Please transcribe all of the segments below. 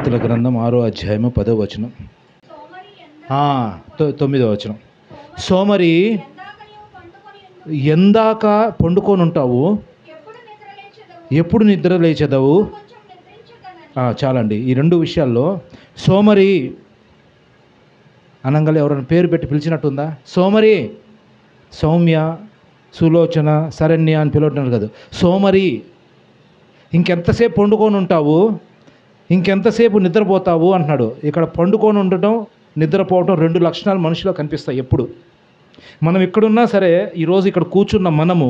సామెతల గ్రంథం 6వ అధ్యాయము 10వ వచనం, 9వ వచనం. సోమరి ఎందాక పండుకొని ఉంటావు, ఎప్పుడు నిద్ర లేచెదవు. చాలండి. ఈ రెండు విషయాల్లో సోమరి అనంగానే ఎవరైనా పేరు పెట్టి పిలిచినట్టుందా? సోమరి, సౌమ్య, సులోచన, శరణ్య అని పిలవడం కాదు. సోమరి, ఇంకెంతసేపు పండుకొని ఉంటావు, ఇంకెంతసేపు నిద్రపోతావు అంటున్నాడు. ఇక్కడ పండుకొని ఉండటం, నిద్రపోవటం రెండు లక్షణాలు మనిషిలో కనిపిస్తాయి ఎప్పుడు. మనం ఇక్కడున్నా సరే, ఈరోజు ఇక్కడ కూర్చున్న మనము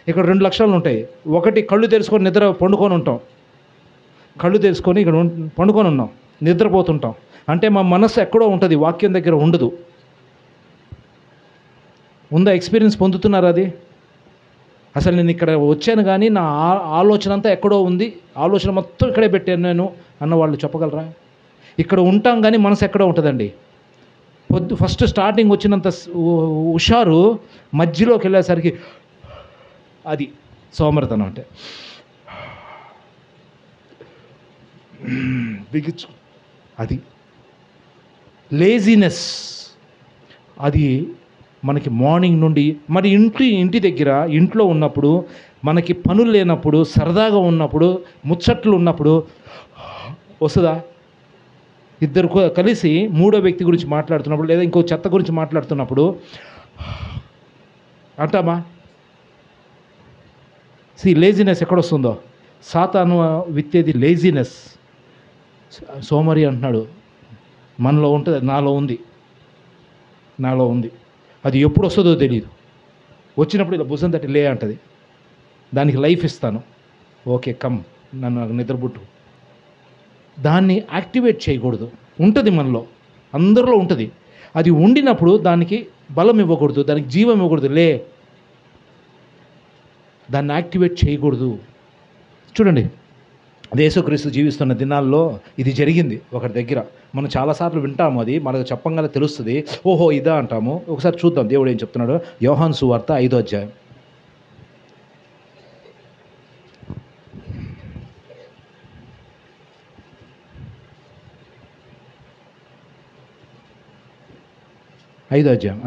ఇక్కడ రెండు లక్షణాలు ఉంటాయి. ఒకటి, కళ్ళు తెరుచుకొని నిద్ర పండుకొని ఉంటాం. కళ్ళు తెరుచుకొని ఇక్కడ పండుకొని ఉన్నాం, నిద్రపోతుంటాం. అంటే మా మనస్సు ఎక్కడో ఉంటుంది, వాక్యం దగ్గర ఉండదు. ఉందా? ఎక్స్పీరియన్స్ పొందుతున్నారు అది? అసలు నేను ఇక్కడ వచ్చాను కానీ నా ఆలోచన అంతా ఎక్కడో ఉంది, ఆలోచన మొత్తం ఇక్కడే పెట్టాను నేను అన్న వాళ్ళు చెప్పగలరా? ఇక్కడ ఉంటాం కానీ మనసు ఎక్కడో ఉంటుందండి. ఫస్ట్ స్టార్టింగ్ వచ్చినంత హుషారు మధ్యలోకి వెళ్ళేసరికి అది సోమరితనం. అంటే బిగించు, అది లేజినెస్. అది మనకి మార్నింగ్ నుండి, మరి ఇంటి దగ్గర ఇంట్లో ఉన్నప్పుడు, మనకి పనులు లేనప్పుడు, సరదాగా ఉన్నప్పుడు, ముచ్చట్లు ఉన్నప్పుడు వస్తుందా? ఇద్దరు కలిసి మూడో వ్యక్తి గురించి మాట్లాడుతున్నప్పుడు, లేదా ఇంకో చెత్త గురించి మాట్లాడుతున్నప్పుడు అంటామా? లేజినెస్ ఎక్కడొస్తుందో, సాతాను విత్తేది లేజినెస్. సోమరి అంటున్నాడు, మనలో ఉంటుంది, నాలో ఉంది. అది ఎప్పుడు వస్తుందో తెలియదు. వచ్చినప్పుడు ఇలా భుజం తట్టి లే అంటది. దానికి లైఫ్ ఇస్తాను. ఓకే, కమ్, నన్ను నిద్రపుట్టు. దాన్ని యాక్టివేట్ చేయకూడదు. ఉంటుంది మనలో, అందరిలో ఉంటుంది. అది ఉండినప్పుడు దానికి బలం ఇవ్వకూడదు, దానికి జీవం ఇవ్వకూడదు. లే, దాన్ని యాక్టివేట్ చేయకూడదు. చూడండి, యేసుక్రీస్తు జీవిస్తున్న దినాల్లో ఇది జరిగింది ఒకటి దగ్గర. మనం చాలాసార్లు వింటాము, అది మనకు చెప్పంగానే తెలుస్తుంది. ఓహో ఇదా అంటాము. ఒకసారి చూద్దాం దేవుడు ఏం చెప్తున్నాడు. యోహాను సువార్త 5వ అధ్యాయం.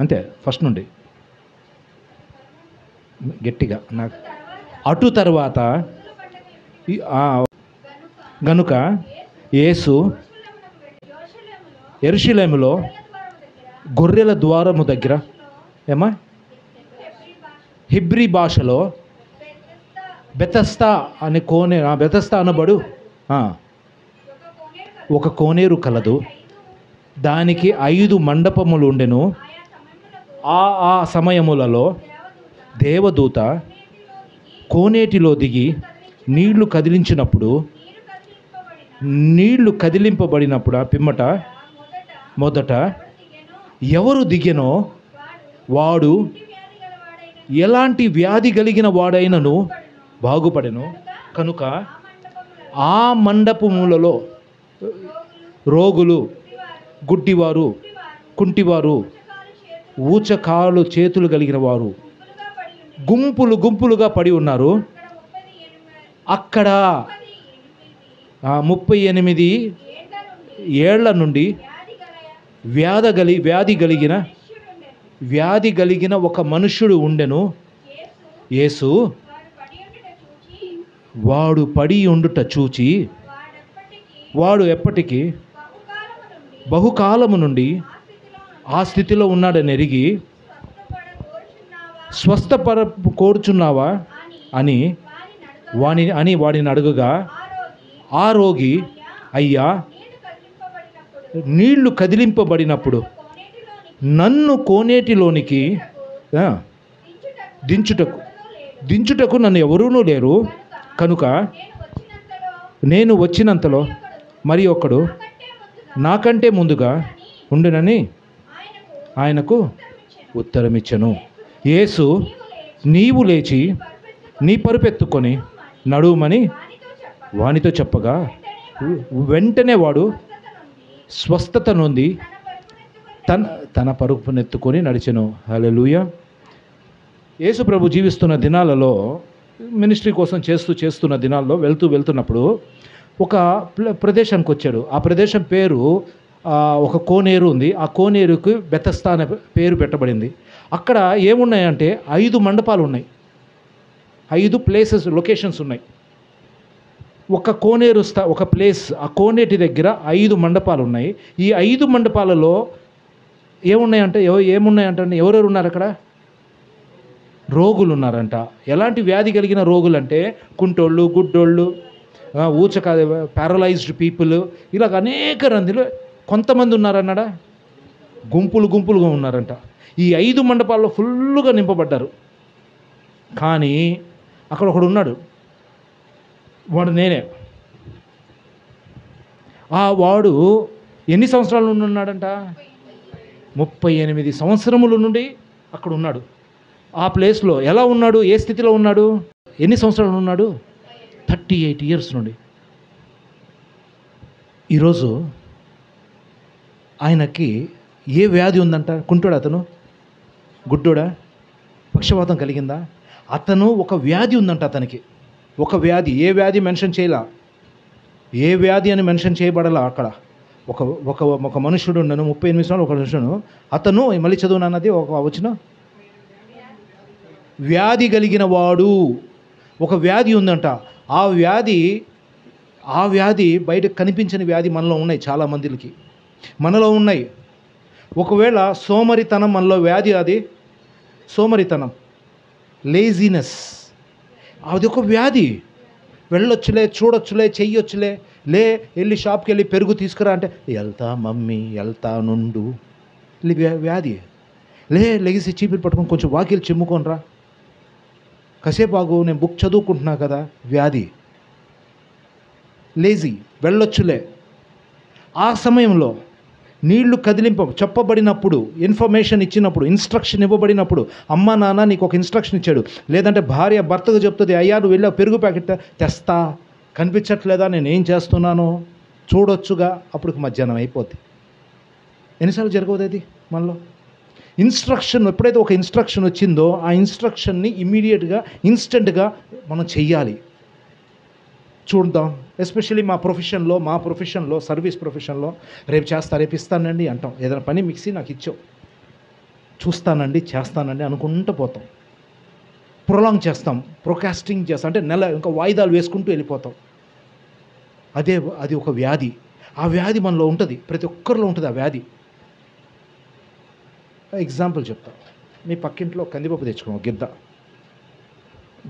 అంతే, ఫస్ట్ నుండి గట్టిగా. నాకు అటు తర్వాత గనుక యేసు యెరూషలేములో గొర్రెల ద్వారము దగ్గర, ఏమా హిబ్రీ భాషలో బెతస్తా అనే బెతస్తా అనబడు ఒక కోనేరు కలదు. దానికి 5 మండపములు ఉండెను. ఆ సమయములలో దేవదూత కోనేటిలో దిగి నీళ్లు కదిలింపబడినప్పుడు పిమ్మట మొదట ఎవరు దిగెనో వాడు ఎలాంటి వ్యాధి కలిగిన వాడైనను బాగుపడెను. కనుక ఆ మండపములలో రోగులు, గుడ్డివారు, కుంటివారు, ఊచకాలు చేతులు కలిగిన వారు గుంపులుగా పడి ఉన్నారు. అక్కడ 38 ఏళ్ల నుండి వ్యాధి కలిగిన ఒక మనుష్యుడు ఉండెను. యేసు వాడు పడి ఉండుట చూచి, వాడు ఎప్పటికీ బహుకాలము నుండి ఆ స్థితిలో ఉన్నాడని ఎరిగి, స్వస్థపర కోరుచున్నావా అని వాడిని అడుగగా, ఆ రోగి, అయ్యా, నీళ్లు కదిలింపబడినప్పుడు నన్ను కోనేటిలోనికి దించుటకు నన్ను ఎవరూనూ లేరు. కనుక నేను వచ్చినంతలో మరి ఒకడు నాకంటే ముందుగా ఉండునని ఆయనకు ఉత్తరమిచ్చెను. యేసు, నీవు లేచి నీ పరుపెత్తుకొని నడుమని వానితో చెప్పగా, వెంటనే వాడు స్వస్థత నొంది తన పరుపునెత్తుకొని నడిచెను. హల్లెలూయా. యేసు ప్రభు జీవిస్తున్న దినాలలో, మినిస్ట్రీ కోసం చేస్తున్న దినాల్లో వెళ్తున్నప్పుడు ఒక ప్రదేశానికి వచ్చాడు. ఆ ప్రదేశం పేరు ఒక కోనేరు ఉంది. ఆ కోనేరుకు బెతస్తా అనే పేరు పెట్టబడింది. అక్కడ ఏమున్నాయంటే 5 మండపాలు ఉన్నాయి. 5 ప్లేసెస్, లొకేషన్స్ ఉన్నాయి. ఒక కోనేరు ఒక ప్లేస్, ఆ కోనేటి దగ్గర 5 మండపాలు ఉన్నాయి. ఈ 5 మండపాలలో ఏమున్నాయంటే ఎవరెవరు ఉన్నారు అక్కడ? రోగులు ఉన్నారంట. ఎలాంటి వ్యాధి కలిగిన రోగులు అంటే కుంటోళ్ళు, గుడ్డోళ్ళు, ఊచక ప్యారలైజ్డ్ పీపుల్, ఇలాగ అనేక మందిలో కొంతమంది ఉన్నారన్నాడా, గుంపులుగా ఉన్నారంట. ఈ 5 మండపాల్లో ఫుల్లుగా నింపబడ్డారు. కానీ అక్కడ ఒకడు ఉన్నాడు, వాడు నేనే. వాడు ఎన్ని సంవత్సరాల నుండి ఉన్నాడంట? 38 సంవత్సరముల నుండి అక్కడ ఉన్నాడు. ఆ ప్లేస్లో ఎలా ఉన్నాడు? ఏ స్థితిలో ఉన్నాడు? ఎన్ని సంవత్సరాలు ఉన్నాడు? 38 ఇయర్స్ నుండి. ఈరోజు ఆయనకి ఏ వ్యాధి ఉందంట? కుంటోడా అతను? గుడ్డోడా? పక్షవాతం కలిగిందా? అతను ఒక వ్యాధి ఉందంట అతనికి. ఒక వ్యాధి. ఏ వ్యాధి మెన్షన్ చేయలా, ఏ వ్యాధి అని మెన్షన్ చేయబడలా అక్కడ. ఒక మనుషుడు ఉన్నాను, 38 సంవత్సరాలు ఒక మనుషుడు. అతను మళ్ళీ చదువునన్నది ఒక వచ్చిన వ్యాధి కలిగిన వాడు. ఒక వ్యాధి ఉందంట. ఆ వ్యాధి బయటకు కనిపించని వ్యాధి మనలో ఉన్నాయి, చాలా మందికి మనలో ఉన్నాయి. ఒకవేళ సోమరితనం మనలో వ్యాధి, అది సోమరితనం, లేజినెస్, అది ఒక వ్యాధి. వెళ్ళొచ్చులే, చూడొచ్చులే, చెయ్యొచ్చులే, వెళ్ళి షాప్కి వెళ్ళి పెరుగు తీసుకురా అంటే వెళ్తా మమ్మీ, వెళ్తా నుండు, వ్యాధి. లెగిసి చీపిరి పట్టుకొని కొంచెం వాకిలు చిమ్ముకోనరా, కాసేపు ఆగు, నేను బుక్ చదువుకుంటున్నా కదా, వ్యాధి. లేజీ, వెళ్ళొచ్చులే. ఆ సమయంలో నీళ్లు చెప్పబడినప్పుడు, ఇన్ఫర్మేషన్ ఇచ్చినప్పుడు, ఇన్స్ట్రక్షన్ ఇవ్వబడినప్పుడు, అమ్మ నాన్న నీకు ఒక ఇన్స్ట్రక్షన్ ఇచ్చాడు, లేదంటే భార్య భర్తకు చెప్తుంది, అయ్యా నువ్వు వెళ్ళి పెరుగు ప్యాకెట్ తెస్తా, కనిపించట్లేదా నేను ఏం చేస్తున్నానో చూడొచ్చుగా, అప్పుడు మధ్యాహ్నం అయిపోద్ది. ఎన్నిసార్లు జరగదు అది మనలో? ఇన్స్ట్రక్షన్, ఎప్పుడైతే ఒక ఇన్స్ట్రక్షన్ వచ్చిందో ఆ ఇన్స్ట్రక్షన్ని ఇమ్మీడియట్గా, ఇన్స్టెంట్గా మనం చెయ్యాలి. చూద్దాం. ఎస్పెషల్లీ మా ప్రొఫెషన్లో సర్వీస్ ప్రొఫెషన్లో రేపు ఇస్తానండి అంటాం. ఏదైనా పని మిక్సీ నాకు ఇచ్చావు, చూస్తానండి, చేస్తానండి అనుకుంటూ పోతాం. ప్రొలాంగ్ చేస్తాం, ప్రొకాస్టింగ్ చేస్తాం, అంటే ఇంకా వాయిదాలు వేసుకుంటూ వెళ్ళిపోతాం. అది ఒక వ్యాధి. ఆ వ్యాధి మనలో ఉంటుంది, ప్రతి ఒక్కరిలో ఉంటుంది ఆ వ్యాధి. ఎగ్జాంపుల్ చెప్తా. మీ పక్కింట్లో కందిపప్పు తెచ్చుకోము,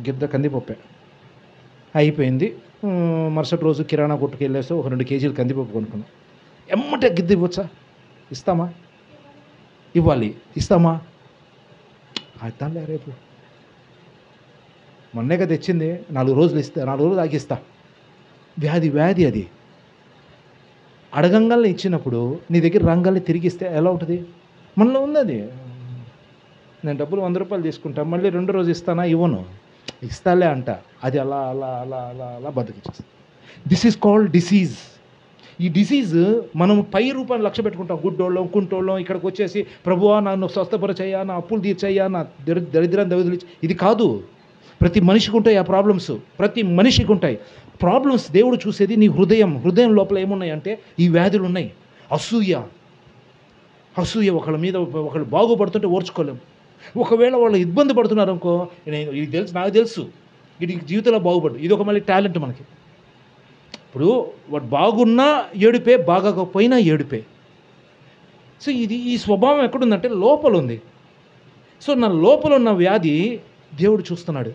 గిద్ద కందిపప్పే అయిపోయింది. మరుసటి రోజు కిరాణా కొట్టుకు వెళ్ళేస్తే ఒక 2 కేజీలు కందిపప్పు కొనుక్కున్నాం. ఎమ్మటే గిద్ద ఇవ్వచ్చా? ఇస్తామా? ఇవ్వాలి. ఇస్తామా? అయితాలే, రేపు మొన్నేగా తెచ్చింది, 4 రోజులు ఇస్తా, 4 రోజులు ఆగిస్తా. వ్యాధి అది. అడగంగాల్ని ఇచ్చినప్పుడు నీ దగ్గర రంగాల్ని తిరిగిస్తే ఎలా ఉంటుంది? మనలో ఉంది అది. నేను డబ్బులు 100 రూపాయలు తీసుకుంటా, మళ్ళీ 2 రోజు ఇస్తానా? ఇవ్వను, ఇస్తాలే అంట. అది అలా బతికిచ్చేస్తుంది. This is called disease. ఈ డిసీజ్ మనం పై రూపాన్ని లక్ష్య పెట్టుకుంటాం. గుడ్డోళ్ళం, కుంటోళ్ళం, ఇక్కడికి వచ్చేసి ప్రభువా నన్ను స్వస్థపరచయ్యా, నా అప్పులు తీర్చయ్యా, నా దరిద్రాన్ని దవిదిలిచి. ఇది కాదు. ప్రతి మనిషికి ఉంటాయి ఆ ప్రాబ్లమ్స్, ప్రతి మనిషికి ఉంటాయి ప్రాబ్లమ్స్. దేవుడు చూసేది నీ హృదయం లోపల ఏమున్నాయంటే ఈ వ్యాధులు ఉన్నాయి. అసూయ, ఒకళ్ళ మీద ఒకళ్ళు బాగుపడుతుంటే ఓర్చుకోలేము. ఒకవేళ వాళ్ళు ఇబ్బంది పడుతున్నారు అనుకో, నాకు తెలుసు ఇది జీవితంలో బాగుపడు, ఇది ఒక మళ్ళీ టాలెంట్ మనకి. ఇప్పుడు వాడు బాగున్నా ఏడుపే, బాగోకపోయినా ఏడుపే. సో ఈ స్వభావం ఎక్కడుందంటే లోపల ఉంది. సో నా లోపల ఉన్న వ్యాధి దేవుడు చూస్తున్నాడు.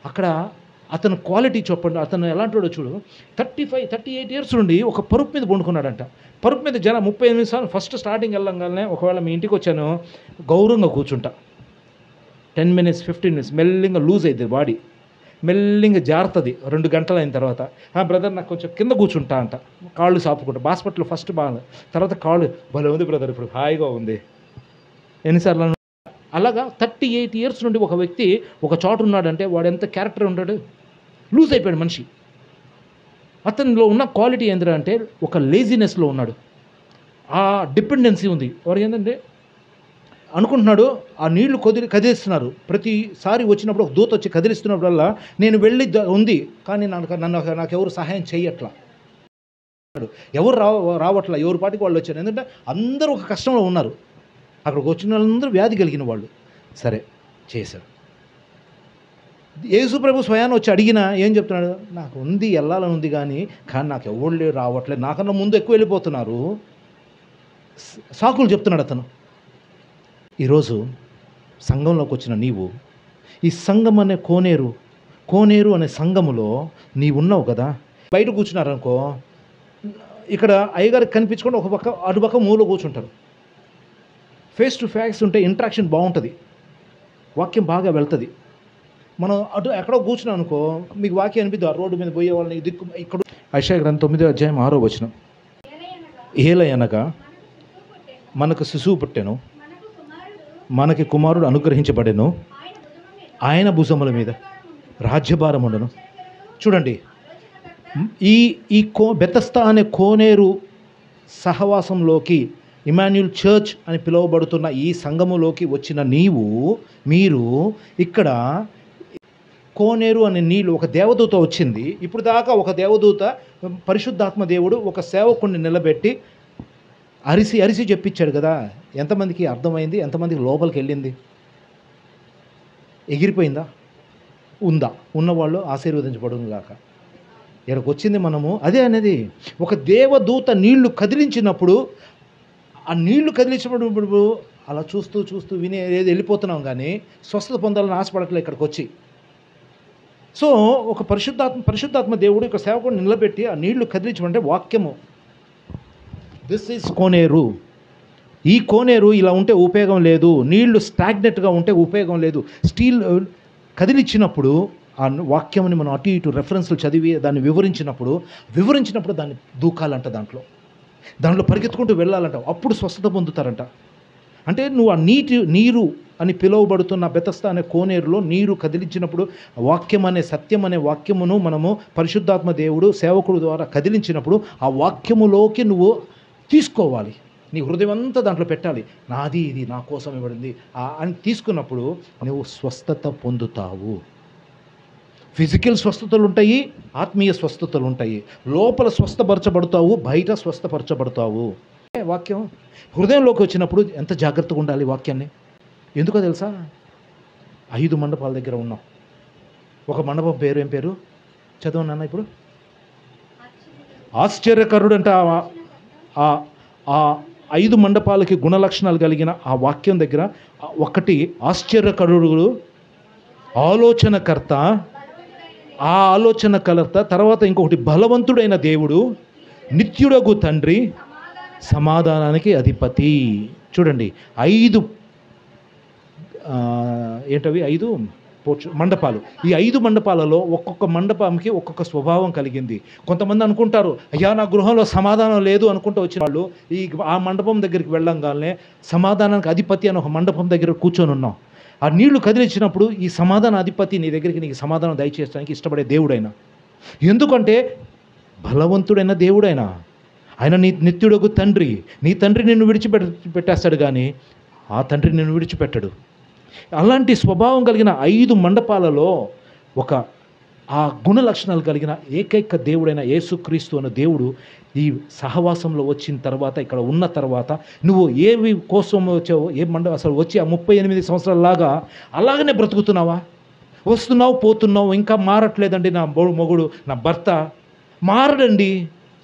అక్కడ అతను క్వాలిటీ చెప్పండి, అతను ఎలాంటి చూడు. 38 ఇయర్స్ నుండి ఒక పరుపు మీద పండుకున్నాడంట. పరుపు మీద 38 నిమిషాలు ఫస్ట్ స్టార్టింగ్ వెళ్ళంగానే, ఒకవేళ మీ ఇంటికి వచ్చాను, గౌరవంగా కూర్చుంటా. 10 మినిట్స్ 15 మినిట్స్ మెల్లింగా లూజ్ అవుతుంది బాడీ, మెల్లింగా జారుతుంది. 2 గంటలు అయిన తర్వాత బ్రదర్ నాకు కొంచెం కింద కూర్చుంటా అంట, కాళ్ళు సాపుకుంటా. హాస్పిటల్ ఫస్ట్ బాగా, తర్వాత కాళ్ళు భలే ఉంది బ్రదర్, ఇప్పుడు హాయిగా ఉంది. ఎన్నిసార్లు అలాగా 38 ఇయర్స్ నుండి ఒక వ్యక్తి ఒక చోట ఉన్నాడంటే వాడు ఎంత క్యారెక్టర్ ఉంటాడు? లూజ్ అయిపోయాడు మనిషి. అతనిలో ఉన్న క్వాలిటీ ఏంటంటే ఒక లేజినెస్లో ఉన్నాడు, ఆ డిపెండెన్సీ ఉంది. వాడు ఏంటంటే అనుకుంటున్నాడు ఆ నీళ్లు కదిలిస్తున్నారు. ప్రతిసారి వచ్చినప్పుడు ఒక దూత వచ్చి కదిలిస్తున్నప్పుడల్లా నేను వెళ్ళి ఉంది, కానీ నాకెవరు సహాయం చేయట్లా, ఎవరు రావట్లా, ఎవరి పాటికి వాళ్ళు వచ్చారు. ఎందుకంటే అందరూ ఒక కష్టంలో ఉన్నారు. అక్కడికి వచ్చిన వాళ్ళందరూ వ్యాధి కలిగిన వాళ్ళు. సరే చేశారు. యేసు ప్రభు స్వయాన్ని వచ్చి అడిగినా ఏం చెప్తున్నాడు? నాకు ఉంది, వెళ్ళాలని ఉంది, కానీ నాకు ఎవరు రావట్లేదు, నాకన్నా ముందు ఎక్కువ వెళ్ళిపోతున్నారు. సాకులు చెప్తున్నాడు అతను. ఈరోజు సంఘంలోకి వచ్చిన నీవు, ఈ సంఘం అనే కోనేరు అనే సంఘములో నీవు ఉన్నావు కదా. బయట కూర్చున్నారనుకో, ఇక్కడ అయ్యగారికి కనిపించకుండా ఒక పక్క అటుపక్క మూల కూర్చుంటారు. ఫేస్ టు ఫేస్ ఉంటే ఇంట్రాక్షన్ బాగుంటుంది, వాక్యం బాగా వెళ్తుంది. మనం ఎక్కడో కూర్చున్నాం అనుకో, మీకు వాక్యం అనిపిద్దు. ఆ రోడ్డు మీద పోయే వాళ్ళని దిక్కు ఇక్కడ. యెషయా గ్రంథం 9వ అధ్యాయం 6వ వచనం, ఏలయనగా మనకు శిశువు పుట్టెను, మనకి కుమారుడు అనుగ్రహించబడెను, ఆయన భుజముల మీద రాజ్యభారం ఉండను. చూడండి, ఈ బెతస్తా అనే కోనేరు సహవాసంలోకి, ఇమాన్యుయల్ చర్చ్ అని పిలువబడుతున్న ఈ సంఘములోకి వచ్చిన మీరు ఇక్కడ కోనేరు అనే నీళ్ళు ఒక దేవదూత వచ్చింది. ఇప్పుడు దాకా ఒక దేవదూత, పరిశుద్ధాత్మ దేవుడు ఒక సేవకుడిని నిలబెట్టి అరిసి చెప్పించాడు కదా. ఎంతమందికి అర్థమైంది? ఎంతమందికి లోపలికి వెళ్ళింది? ఎగిరిపోయిందా? ఉందా? ఉన్నవాళ్ళు ఆశీర్వదించబడును గాక. ఇక్కడికి వచ్చింది మనము అదే అనేది. ఒక దేవదూత నీళ్లు కదిలించినప్పుడు, ఆ నీళ్లు కదిలించినప్పుడు అలా చూస్తూ విని ఏది వెళ్ళిపోతున్నాం, కానీ స్వస్థత పొందాలని ఆశపడట్లే ఇక్కడికి వచ్చి. సో ఒక పరిశుద్ధాత్మ దేవుడు ఒక సేవకుడు నిలబెట్టి ఆ నీళ్లు కదిలించమంటే వాక్యము. దిస్ ఈజ్ కోనేరు. ఈ కోనేరు ఇలా ఉంటే ఉపయోగం లేదు, నీళ్లు స్టాగ్నెట్గా ఉంటే ఉపయోగం లేదు. స్టీల్ కదిలిచ్చినప్పుడు ఆ వాక్యముని మనం అటు ఇటు రెఫరెన్స్లు చదివి దాన్ని వివరించినప్పుడు దాన్ని దూకాలంట, దాంట్లో పరిగెత్తుకుంటూ వెళ్ళాలంట, అప్పుడు స్వస్థత పొందుతారంట. అంటే నువ్వు ఆ నీరు అని పిలువబడుతున్న బెతస్తా అనే కోనేరులో నీరు కదిలించినప్పుడు, వాక్యం అనే సత్యం అనే వాక్యమును మనము పరిశుద్ధాత్మ దేవుడు సేవకుడు ద్వారా కదిలించినప్పుడు ఆ వాక్యములోకి నువ్వు తీసుకోవాలి. నీ హృదయం అంతా దాంట్లో పెట్టాలి. నాది ఇది నా కోసం ఇవ్వడింది అని తీసుకున్నప్పుడు నువ్వు స్వస్థత పొందుతావు. ఫిజికల్ స్వస్థతలు ఉంటాయి, ఆత్మీయ స్వస్థతలు ఉంటాయి. లోపల స్వస్థపరచబడతావు, బయట స్వస్థపరచబడతావు. వాక్యం హృదయంలోకి వచ్చినప్పుడు ఎంత జాగ్రత్తగా ఉండాలి వాక్యాన్ని. ఎందుకో తెలుసా? 5 మండపాల దగ్గర ఉన్నాం. ఒక మండపం పేరు ఏం పేరు చదవనన్నా ఇప్పుడు? ఆశ్చర్యకరుడు అంట. ఆ 5 మండపాలకి గుణలక్షణాలు కలిగిన ఆ వాక్యం దగ్గర ఒకటి ఆశ్చర్యకరుడు, ఆలోచనకర్త, ఆ ఆలోచనకర్త తర్వాత ఇంకొకటి బలవంతుడైన దేవుడు, నిత్యుడగు తండ్రి, సమాధానానికి అధిపతి. చూడండి, 5 ఏంటవి? 5 మండపాలు. ఈ 5 మండపాలలో ఒక్కొక్క మండపంకి ఒక్కొక్క స్వభావం కలిగింది. కొంతమంది అనుకుంటారు, అయ్యా నా గృహంలో సమాధానం లేదు అనుకుంటూ వచ్చిన వాళ్ళు ఆ మండపం దగ్గరికి వెళ్ళంగానే సమాధానానికి అధిపతి అని ఒక మండపం దగ్గర కూర్చొని ఉన్నాం. ఆ నీళ్లు కదిలించినప్పుడు ఈ సమాధాన అధిపతి నీ దగ్గరికి నీకు సమాధానం దయచేయడానికి ఇష్టపడే దేవుడైనా. ఎందుకంటే బలవంతుడైన దేవుడైనా, ఆయన నీ నిత్యుడగు తండ్రి. నీ తండ్రి నిన్ను విడిచిపెట్టేస్తాడు, కానీ ఆ తండ్రి నిన్ను విడిచిపెట్టడు. అలాంటి స్వభావం కలిగిన 5 మండపాలలో ఆ గుణ లక్షణాలు కలిగిన ఏకైక దేవుడైన యేసుక్రీస్తు అన్న దేవుడు ఈ సహవాసంలో వచ్చిన తర్వాత, ఇక్కడ ఉన్న తర్వాత నువ్వు ఏవి కోసం వచ్చావో, అసలు వచ్చి ఆ 38 సంవత్సరాలలాగా అలాగనే బ్రతుకుతున్నావా? వస్తున్నావు పోతున్నావు, ఇంకా మారట్లేదండి నా మొగుడు, నా భర్త.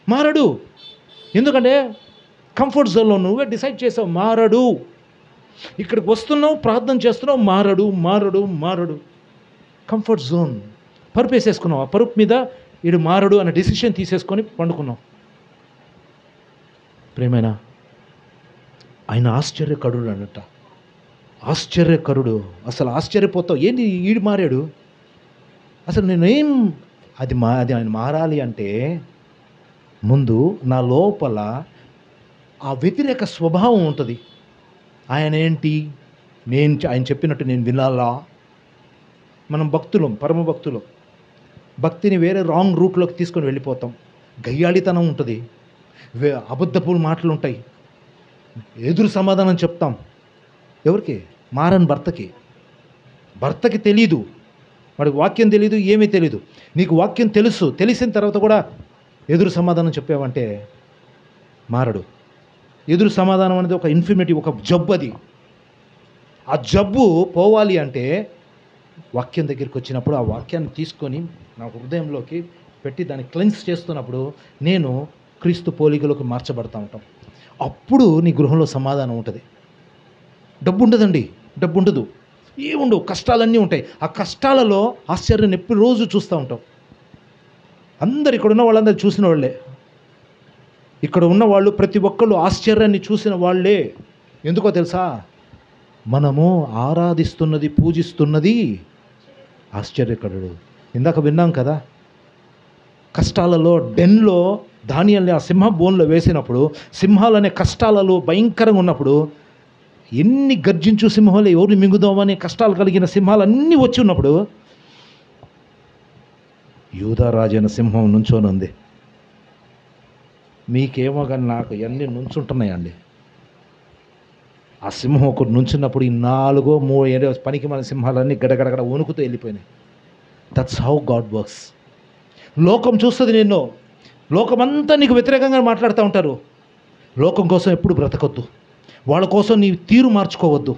మారడు. ఎందుకంటే కంఫర్ట్ జోన్లో నువ్వే డిసైడ్ చేసావు, మారడు. ఇక్కడికి వస్తున్నావు, ప్రార్థన చేస్తున్నావు, మారడు. కంఫర్ట్ జోన్ పరుపు వేసేసుకున్నావు. ఆ పరుపు మీద వీడు మారడు అనే డెసిషన్ తీసేసుకొని పండుకున్నావు. ప్రేమైనా, ఆయన ఆశ్చర్యకరుడు అన్నట్ట. ఆశ్చర్యకరుడు. అసలు ఆశ్చర్యపోతావు, ఏంటి వీడు మారాడు, అసలు నేనేం అది ఆయన మారాలి అంటే ముందు నా లోపల ఆ వ్యతిరేక స్వభావం ఉంటుంది. ఆయన ఏంటి, ఆయన చెప్పినట్టు నేను వినాలా? మనం భక్తులం, పరమ భక్తులం. భక్తిని వేరే రాంగ్ రూట్లోకి తీసుకొని వెళ్ళిపోతాం. గయ్యాళితనం ఉంటుంది, అబద్ధపు మాటలు ఉంటాయి, ఎదురు సమాధానం చెప్తాం. ఎవరికి? మారని భర్తకి తెలీదు, వాడికి వాక్యం తెలీదు, ఏమీ తెలీదు. నీకు వాక్యం తెలుసు, తెలిసిన తర్వాత కూడా ఎదురు సమాధానం చెప్పావంటే మారడు. ఎదురు సమాధానం అనేది ఒక ఇన్ఫర్మేటివ్, ఒక జబ్బు. అది ఆ జబ్బు పోవాలి అంటే వాక్యం దగ్గరికి వచ్చినప్పుడు ఆ వాక్యాన్ని తీసుకొని నా హృదయంలోకి పెట్టి దాన్ని క్లెన్స్ చేస్తున్నప్పుడు నేను క్రీస్తు పోలికలోకి మార్చబడతా ఉంటాం. అప్పుడు నీ గృహంలో సమాధానం ఉంటుంది. డబ్బు ఉండదండి, డబ్బు ఉండదు, ఏముండవు, కష్టాలన్నీ ఉంటాయి. ఆ కష్టాలలో ఆశ్చర్యాన్ని ఎప్పుడు రోజు చూస్తూ ఉంటాం. అందరు ఇక్కడ ఉన్న వాళ్ళందరూ చూసిన వాళ్ళే, ఇక్కడ ఉన్న వాళ్ళు ప్రతి ఒక్కళ్ళు ఆశ్చర్యాన్ని చూసిన వాళ్ళే. ఎందుకో తెలుసా? మనము ఆరాధిస్తున్నది, పూజిస్తున్నది ఆశ్చర్యకరుడు. ఇందాక విన్నాం కదా, కష్టాలలో డెన్లో ధాన్యాల్ని ఆ సింహ బోన్లో వేసినప్పుడు, సింహాలనే కష్టాలలో భయంకరంగా ఉన్నప్పుడు, ఎన్ని గర్జించు సింహాలు ఎవరిని మింగుదామని కష్టాలు కలిగిన సింహాలన్నీ వచ్చి ఉన్నప్పుడు యూదారాజు అయిన సింహం నుంచొని ఉంది. మీకేమో కానీ నాకు ఇవన్నీ నుంచుంటున్నాయండి. ఆ సింహం ఒకటి నుంచున్నప్పుడు ఈ 4-3 పనికి మన సింహాలన్నీ గడగడగడ వణుకుతూ వెళ్ళిపోయినాయి. That's how God works. లోకం చూస్తుంది నిన్ను, లోకమంతా నీకు వ్యతిరేకంగా మాట్లాడుతూ ఉంటారు. లోకం కోసం ఎప్పుడు బ్రతకొద్దు, వాళ్ళ కోసం నీ తీరు మార్చుకోవద్దు.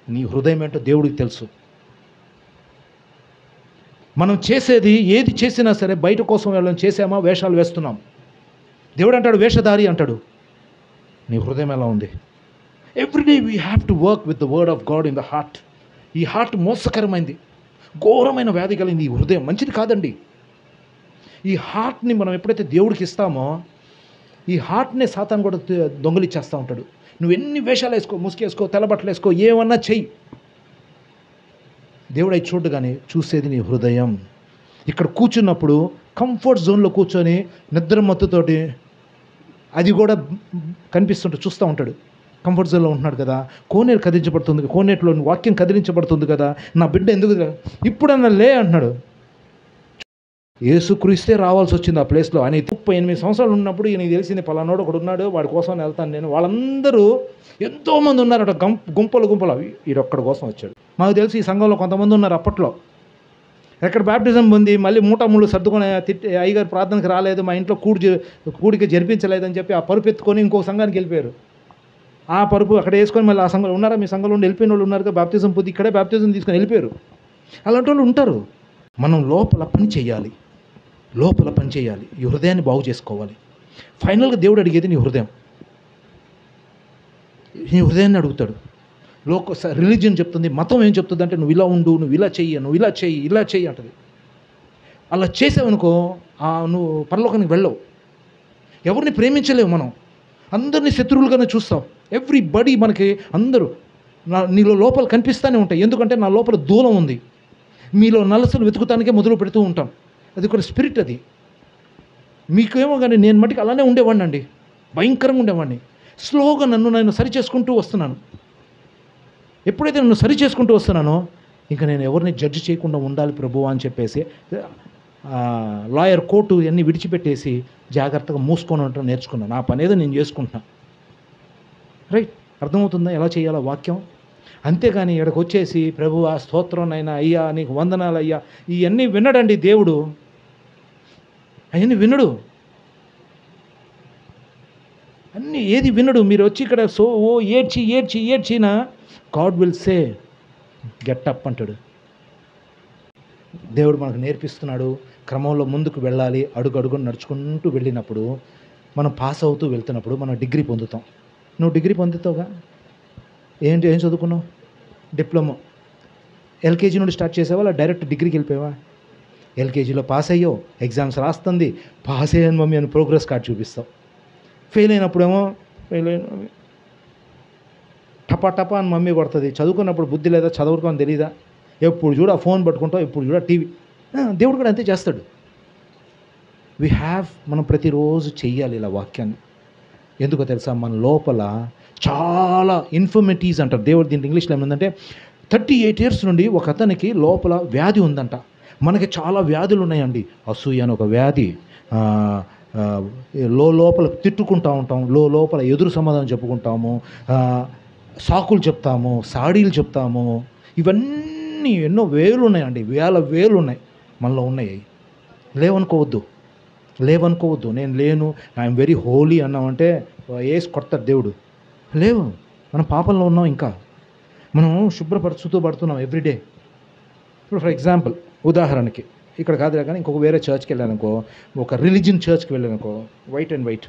నీ హృదయం ఏంటో దేవుడికి తెలుసు. మనం చేసేది ఏది చేసినా సరే బయట కోసం వాళ్ళని చేసామా, వేషాలు వేస్తున్నాం. దేవుడు అంటాడు వేషధారి అంటాడు. నీ హృదయం ఎలా ఉంది? Everyday we have to work with the word of God in the heart. ఈ హార్ట్ మోసకరమైంది, ఘోరమైన వ్యాధి కలిగింది ఈ హృదయం. మంచిది కాదండి. ఈ హార్ట్ని మనం ఎప్పుడైతే దేవుడికి ఇస్తామో, ఈ హార్ట్నే సాతాను కూడా దొంగలిచ్చేస్తూ ఉంటాడు. నువ్వు ఎన్ని వేషాలు వేసుకో, ముసుకేసుకో, తెల్లబట్టలు వేసుకో, ఏమన్నా చెయ్యి, దేవుడు అయి చూడు, కానీ చూసేది నీ హృదయం. ఇక్కడ కూర్చున్నప్పుడు కంఫర్ట్ జోన్లో కూర్చొని నిద్ర మత్తుతోటి అది కూడా కనిపిస్తుంటే చూస్తూ ఉంటాడు. కంఫర్ట్ జోన్లో ఉంటున్నాడు కదా, కోనేరు కదిలించబడుతుంది, కోనేరులో వాక్యం కదిలించబడుతుంది కదా, నా బిడ్డ ఎందుకు ఇప్పుడన్నా లే అంటున్నాడు. యేసుక్రీస్తే రావాల్సి వచ్చింది ఆ ప్లేస్లో. ఆయన 38 సంవత్సరాలు ఉన్నప్పుడు ఈయనకి తెలిసింది పలానోడు ఒకడు ఉన్నాడు, వాడి కోసం వెళ్తాను నేను. వాళ్ళందరూ ఎంతోమంది ఉన్నారట, గుంపలు ఈడొక్కడి కోసం వచ్చాడు. మాకు తెలిసి ఈ సంఘంలో కొంతమంది ఉన్నారు అప్పట్లో, ఎక్కడ బ్యాప్టిజం పొంది మళ్ళీ మూటముళ్ళు సర్దుకొని అయ్యగారు ప్రార్థనకి రాలేదు, మా ఇంట్లో కూడికి జరిపించలేదని చెప్పి ఆ పరుపు ఎత్తుకొని ఇంకో సంఘానికి వెళ్ళిపోయారు. ఆ పరుపు అక్కడ వేసుకొని మళ్ళీ ఆ సంఘంలో ఉన్నారా? మీ సంఘంలో ఉండి వెళ్ళిపోయిన వాళ్ళు ఉన్నారు కదా, బ్యాప్టిజం పొంది ఇక్కడే బ్యాప్టిజం తీసుకొని వెళ్ళిపోయారు. అలాంటి వాళ్ళు ఉంటారు. మనం లోపల పని చేయాలి, ఈ హృదయాన్ని బాగు చేసుకోవాలి. ఫైనల్గా దేవుడు అడిగేది నీ హృదయాన్ని అడుగుతాడు. రిలీజియన్ చెప్తుంది, మతం ఏం చెప్తుంది అంటే నువ్వు ఇలా ఉండు, నువ్వు ఇలా చెయ్యి అంటది. అలా చేసావనుకో నువ్వు పరలోకానికి వెళ్ళవు. ఎవరిని ప్రేమించలేవు. మనం అందరినీ శత్రువులుగానే చూస్తాం. ఎవ్రీబడి మనకి అందరూ నీలో లోపల కనిపిస్తూనే ఉంటాయి. ఎందుకంటే నా లోపల దూలం ఉంది. మీలో నలసలు వెతుకుతానికే మొదలు పెడుతూ ఉంటాం. అది ఒక స్పిరిట్. అది మీకేమో కానీ నేను మటుకు అలానే ఉండేవాడిని అండి, భయంకరంగా ఉండేవాడిని. స్లోగా నేను సరి చేసుకుంటూ వస్తున్నాను. ఎప్పుడైతే నన్ను సరి చేసుకుంటూ వస్తున్నానో ఇంకా నేను ఎవరిని జడ్జి చేయకుండా ఉండాలి ప్రభువా అని చెప్పేసి లాయర్ కోర్టు అన్నీ విడిచిపెట్టేసి జాగ్రత్తగా మూసుకొని ఉండటం నేర్చుకున్నాను. నా పని ఏదో నేను చేసుకుంటున్నాను. రైట్, అర్థమవుతుందా ఎలా చేయాలో వాక్యం? అంతేగాని ఇక్కడికి వచ్చేసి ప్రభువా స్తోత్రం అయినా, అయ్యా నీకు వందనాలు అయ్యా, ఇవన్నీ వినడండి దేవుడు. అవన్నీ వినడు, అన్నీ ఏది వినడు. మీరు వచ్చి ఇక్కడ ఏడ్చినా God will say get up అంటాడు. దేవుడు మనకు నేర్పిస్తున్నాడు. క్రమంలో ముందుకు వెళ్ళాలి, అడుగు నడుచుకుంటూ వెళ్ళినప్పుడు మనం పాస్ అవుతూ వెళ్తున్నప్పుడు మనం డిగ్రీ పొందుతాం. నువ్వు డిగ్రీ పొందుతావుగా. ఏం చదువుకున్నావు? డిప్లొమా. ఎల్కేజీ నుండి స్టార్ట్ చేసావా, డైరెక్ట్ డిగ్రీకి వెళ్ళిపోయావా? ఎల్కేజీలో పాస్ అయ్యో, ఎగ్జామ్స్ రాస్తుంది, పాస్ అయ్యాను మమ్మీ అని ప్రోగ్రెస్ కార్డ్ చూపిస్తావు. ఫెయిల్ అయినప్పుడేమో టపా అని మమ్మీ కొడుతుంది. చదువుకున్నప్పుడు బుద్ధి లేదా, చదువుకోని తెలీదా? ఎప్పుడు చూడ ఫోన్ పట్టుకుంటావు, ఎప్పుడు చూడ టీవీ. దేవుడు కూడా అంతే చేస్తాడు. మనం ప్రతిరోజు చెయ్యాలి ఇలా వాక్యాన్ని. ఎందుకో తెలుసా? మన లోపల చాలా ఇన్ఫర్మిటీస్ అంటారు. దేవుడు దీంట్లో ఇంగ్లీష్లో ఏముందంటే 38 years నుండి ఒక అతనికి లోపల వ్యాధి ఉందంట. మనకి చాలా వ్యాధులు ఉన్నాయండి. అసూయ అని ఒక వ్యాధి, లోపల తిట్టుకుంటూ ఉంటాం, లోపల ఎదురు సమాధానం చెప్పుకుంటాము, సాకులు చెప్తాము, సాడీలు చెప్తాము. ఇవన్నీ ఎన్నో వేలు ఉన్నాయండి, వేలు ఉన్నాయి మనలో ఉన్నాయి. లేవనుకోవద్దు, లేవనుకోవద్దు. నేను లేను, ఐఎమ్ వెరీ హోలీ అన్నామంటే ఏసి కొడతాడు దేవుడు. లేవు, మనం పాపంలో ఉన్నాం. ఇంకా మనం శుభ్రపరుచుతూ పడుతున్నాం ఎవ్రీడే. ఇప్పుడు ఫర్ ఎగ్జాంపుల్, ఉదాహరణకి ఇక్కడ కాదులే కానీ ఇంకొక వేరే చర్చ్కి వెళ్ళానుకో, ఒక రిలీజియన్ చర్చ్కి వెళ్ళానుకో, వైట్ అండ్ వైట్,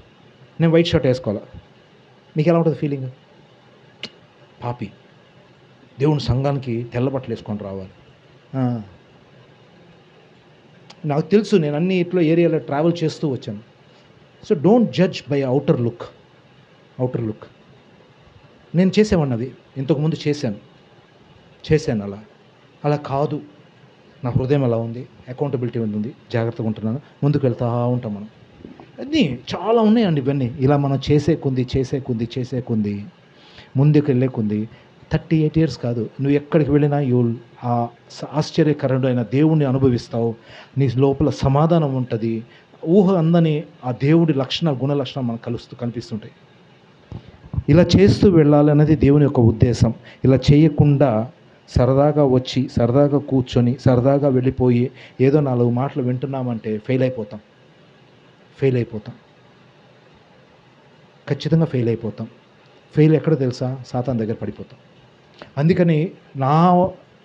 నేను వైట్ షర్ట్ వేసుకోవాలా, మీకు ఎలా ఉంటుంది ఫీలింగ్? పాపి, దేవుని సంఘానికి తెల్ల బట్టలు వేసుకొని రావాలి. నాకు తెలుసు, నేను అన్ని ఇట్లా ఏరియాలో ట్రావెల్ చేస్తూ వచ్చాను. So don't judge by outer look. నేను చేసేవాడిని, అది ఇంతకుముందు చేశాను. అలా కాదు. నా హృదయం అలా ఉంది, అకౌంటబిలిటీ ఉంది, జాగ్రత్తగా ఉంటున్నాను, ముందుకు వెళ్తూ ఉంటాం మనం. అన్నీ చాలా ఉన్నాయండి ఇవన్నీ. ఇలా మనం చేసే కొంది ముందుకు వెళ్ళే కొంది 38 years కాదు, నువ్వు ఎక్కడికి వెళ్ళినా ఆ ఆశ్చర్యకరుడైన దేవుణ్ణి అనుభవిస్తావు. నీ లోపల సమాధానం ఉంటుంది. ఊహ అందని ఆ దేవుడి గుణ లక్షణాలు మనకు కనిపిస్తుంటాయి. ఇలా చేస్తూ వెళ్ళాలన్నది దేవుని యొక్క ఉద్దేశం. ఇలా చేయకుండా సరదాగా వచ్చి, సరదాగా కూర్చొని, సరదాగా వెళ్ళిపోయి ఏదో 4 మాటలు వింటున్నామంటే ఫెయిల్ అయిపోతాం. ఖచ్చితంగా ఫెయిల్ అయిపోతాం. ఫెయిల్ ఎక్కడ తెలుసా? సాతాను దగ్గర పడిపోతాం. అందుకని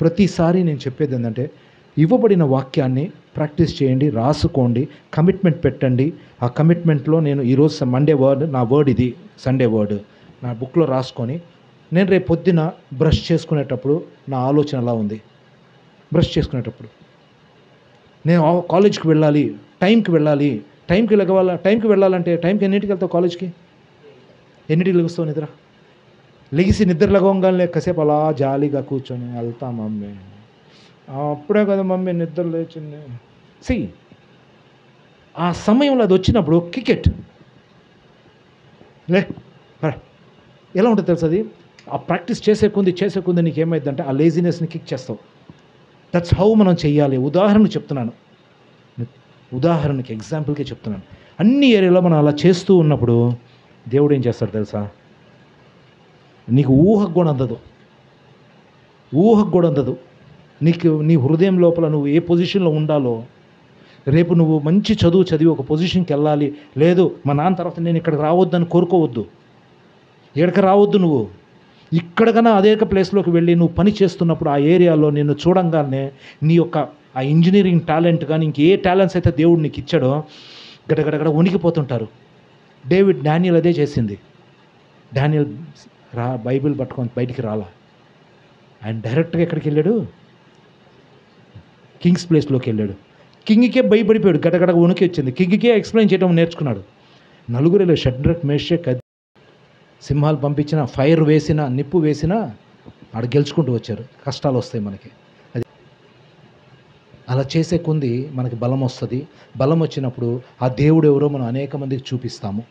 ప్రతిసారి నేను చెప్పేది ఏంటంటే, ఇవ్వబడిన వాక్యాన్ని ప్రాక్టీస్ చేయండి, రాసుకోండి, కమిట్మెంట్ పెట్టండి. ఆ కమిట్మెంట్లో నేను ఈరోజు మండే వర్డ్, నా వర్డ్ ఇది, సండే వర్డ్ నా బుక్లో రాసుకొని, నేను రేపు పొద్దున బ్రష్ చేసుకునేటప్పుడు నా ఆలోచన ఎలా ఉంది, బ్రష్ చేసుకునేటప్పుడు నేను కాలేజ్కి వెళ్ళాలి, టైంకి వెళ్ళాలంటే టైంకి ఎన్నింటికి వెళ్తావు కాలేజ్కి? ఎన్నింటికి లెగుస్తావు నిద్ర? లెగిసి నిద్ర లగవంగానే కాసేపు అలా జాలీగా కూర్చొని వెళ్తా మమ్మీ, అప్పుడే కదా మమ్మీ నిద్ర లేచింది. ఆ సమయంలో అది వచ్చినప్పుడు క్రికెట్ ఎలా ఉంటుంది తెలుసు? అది ఆ ప్రాక్టీస్ చేసే కొంది నీకు ఏమైందంటే ఆ లేజినెస్ని కిక్ చేస్తావు. దట్స్ హౌ మనం చెయ్యాలి. ఉదాహరణకి ఎగ్జాంపుల్కే చెప్తున్నాను. అన్ని ఏరియాలో మనం అలా చేస్తూ ఉన్నప్పుడు దేవుడు ఏం చేస్తాడు తెలుసా? నీకు ఊహకు కూడా అందదు. నీకు నీ హృదయం లోపల నువ్వు ఏ పొజిషన్లో ఉండాలో, రేపు నువ్వు మంచి చదివి ఒక పొజిషన్కి వెళ్ళాలి, లేదు మా నాన్న తర్వాత నేను ఇక్కడికి రావద్దని కోరుకోవద్దు. ఎక్కడికి రావద్దు, నువ్వు ఇక్కడికన్నా అదే ప్లేస్లోకి వెళ్ళి నువ్వు పని చేస్తున్నప్పుడు ఆ ఏరియాలో నిన్ను చూడంగానే నీ యొక్క ఆ ఇంజనీరింగ్ టాలెంట్ కానీ ఇంకే టాలెంట్స్ అయితే దేవుడు నీకు ఇచ్చాడో గడగడగడ వణికిపోతుంటారు. డానియల్ అదే చేసింది. డానియల్ బైబిల్ పట్టుకొని బయటికి రాలా, ఆయన డైరెక్ట్గా ఎక్కడికి వెళ్ళాడు? కింగ్స్ ప్లేస్లోకి వెళ్ళాడు. కింగ్కే భయపడిపోయాడు, గడగడ వణికి వచ్చింది. కింగ్కే ఎక్స్ప్లెయిన్ చేయడం నేర్చుకున్నాడు. నలుగురిలో షడ్రక్, మేషక్, సింహాలు పంపించిన, ఫైర్ వేసిన, నిప్పు వేసినా ఆడ గెలుచుకుంటూ వచ్చారు. కష్టాలు వస్తాయి మనకి. అది అలా చేసే కొంది మనకి బలం వస్తుంది. బలం వచ్చినప్పుడు ఆ దేవుడు ఎవరో మనం అనేక మందికి చూపిస్తాము.